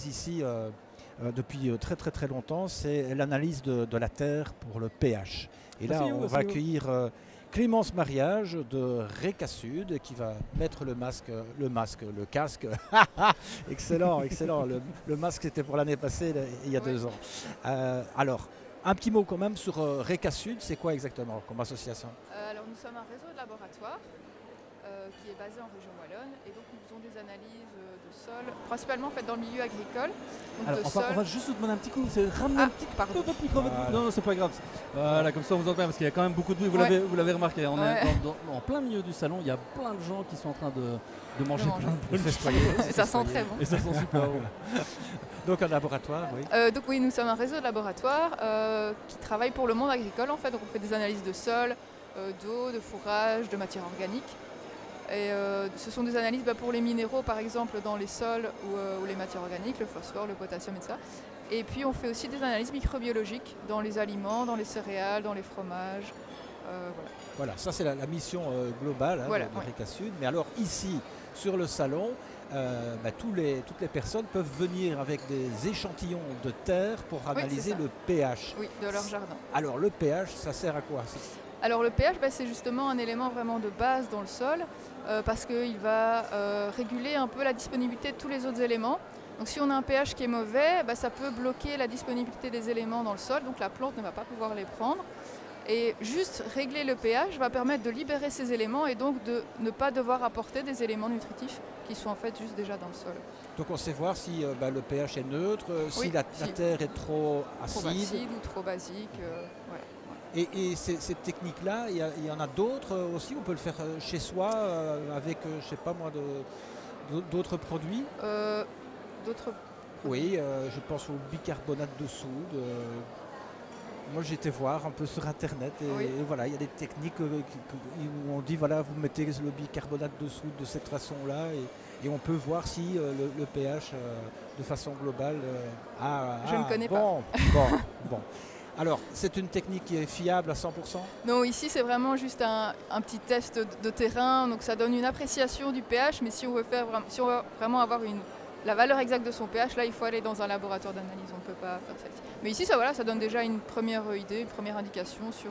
Ici, depuis très très très longtemps, c'est l'analyse de la Terre pour le pH. Et là, on va accueillir Clémence Mariage de RECA Sud qui va mettre le casque. Excellent, excellent. Le masque, c'était pour l'année passée, il y a 2 ans. Alors, un petit mot quand même sur RECA Sud, c'est quoi exactement comme association? Alors nous sommes un réseau de laboratoires qui est basé en région wallonne et donc nous faisons des analyses de sol, principalement dans le milieu agricole. Donc alors, on va juste vous demander un petit coup, c'est ramener un petit peu votre micro. Non, c'est pas grave. Voilà, comme ça on vous entend bien parce qu'il y a quand même beaucoup de bruit, vous l'avez remarqué. On est en plein milieu du salon, il y a plein de gens qui sont en train de manger plein de bonnes. Et ça sent très bon. Et ça sent super bon. Donc un laboratoire, oui. Donc oui, nous sommes un réseau de laboratoires qui travaille pour le monde agricole en fait. Donc on fait des analyses de sol, d'eau, de fourrage, de matière organique. Et ce sont des analyses pour les minéraux par exemple dans les sols ou les matières organiques, le phosphore, le potassium et ça. Et puis on fait aussi des analyses microbiologiques dans les aliments, dans les céréales, dans les fromages. Voilà, ça c'est la mission globale de RECA Sud. Mais alors ici, sur le salon, toutes les personnes peuvent venir avec des échantillons de terre pour analyser le pH. Oui, de leur jardin. Alors le pH, ça sert à quoi? Alors le pH, c'est justement un élément vraiment de base dans le sol parce qu'il va réguler un peu la disponibilité de tous les autres éléments. Donc si on a un pH qui est mauvais, ça peut bloquer la disponibilité des éléments dans le sol, donc la plante ne va pas pouvoir les prendre. Et juste régler le pH va permettre de libérer ces éléments et donc de ne pas devoir apporter des éléments nutritifs qui sont en fait juste déjà dans le sol. Donc on sait voir si le pH est neutre, si la terre est trop acide. Trop acide ou trop basique. Voilà. Et ces techniques-là, il y en a d'autres aussi? On peut le faire chez soi avec, je sais pas moi, d'autres produits? Oui, je pense au bicarbonate de soude. Moi j'ai été voir un peu sur internet et voilà, il y a des techniques où on dit voilà, vous mettez le bicarbonate de soude de cette façon-là et on peut voir si le pH de façon globale Je ne connais pas. Bon. Alors, c'est une technique qui est fiable à 100%? Non, ici c'est vraiment juste un petit test de terrain, donc ça donne une appréciation du pH, mais si on veut vraiment avoir la valeur exacte de son pH, là il faut aller dans un laboratoire d'analyse, on ne peut pas faire celle-ci. Mais ici ça donne déjà une première idée, une première indication sur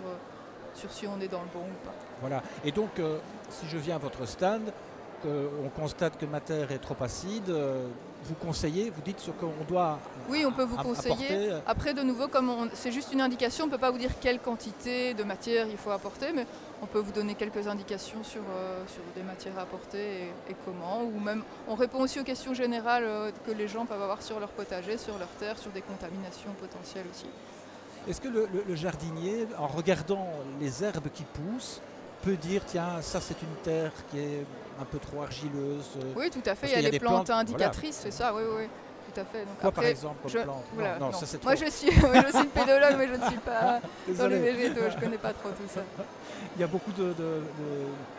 si on est dans le bon ou pas. Voilà, et donc si je viens à votre stand, on constate que ma terre est trop acide, vous conseillez, vous dites ce qu'on doit Oui, on peut vous conseiller. Apporter. Après, de nouveau, comme c'est juste une indication, on ne peut pas vous dire quelle quantité de matière il faut apporter, mais on peut vous donner quelques indications sur des matières à apporter et comment. Ou même, on répond aussi aux questions générales que les gens peuvent avoir sur leur potager, sur leur terre, sur des contaminations potentielles aussi. Est-ce que le jardinier, en regardant les herbes qui poussent, peut dire tiens, ça c'est une terre qui est un peu trop argileuse? Oui, tout à fait, il y a des plantes indicatrices, c'est ça, oui. Tout à fait. Donc quoi après, par exemple comme plante? Non, ça c'est trop... Moi je suis une pédologue, mais je ne suis pas dans les végétaux, je ne connais pas trop tout ça. Il y a beaucoup de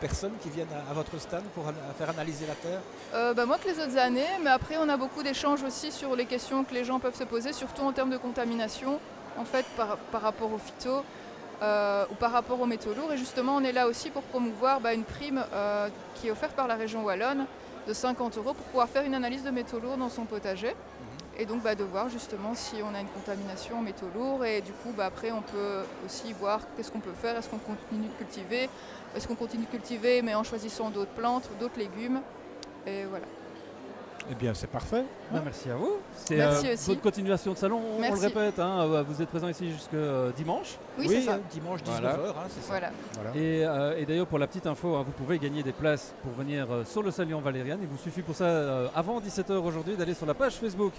personnes qui viennent à votre stand pour faire analyser la terre? Moi que les autres années, mais après on a beaucoup d'échanges aussi sur les questions que les gens peuvent se poser, surtout en termes de contamination, en fait par rapport aux phytos. Ou par rapport aux métaux lourds, et justement on est là aussi pour promouvoir une prime qui est offerte par la région wallonne de 50 € pour pouvoir faire une analyse de métaux lourds dans son potager et donc de voir justement si on a une contamination en métaux lourds, et du coup après on peut aussi voir qu'est-ce qu'on peut faire, est-ce qu'on continue de cultiver, mais en choisissant d'autres plantes, d'autres légumes, et voilà. Eh bien, c'est parfait. Merci à vous. C'est votre continuation de salon, on le répète, vous êtes présent ici jusqu'à dimanche. Oui, c'est ça. Dimanche 19h, c'est ça. Voilà. Et d'ailleurs, pour la petite info, vous pouvez gagner des places pour venir sur le salon Valériane. Il vous suffit pour ça, avant 17h aujourd'hui, d'aller sur la page Facebook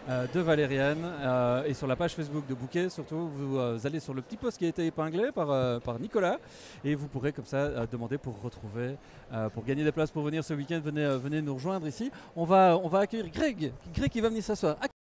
de Valériane et sur la page Facebook de Bouquet. Surtout, vous allez sur le petit post qui a été épinglé par Nicolas et vous pourrez comme ça demander pour retrouver, pour gagner des places pour venir ce week-end. Venez nous rejoindre ici. On va accueillir Greg qui va venir s'asseoir.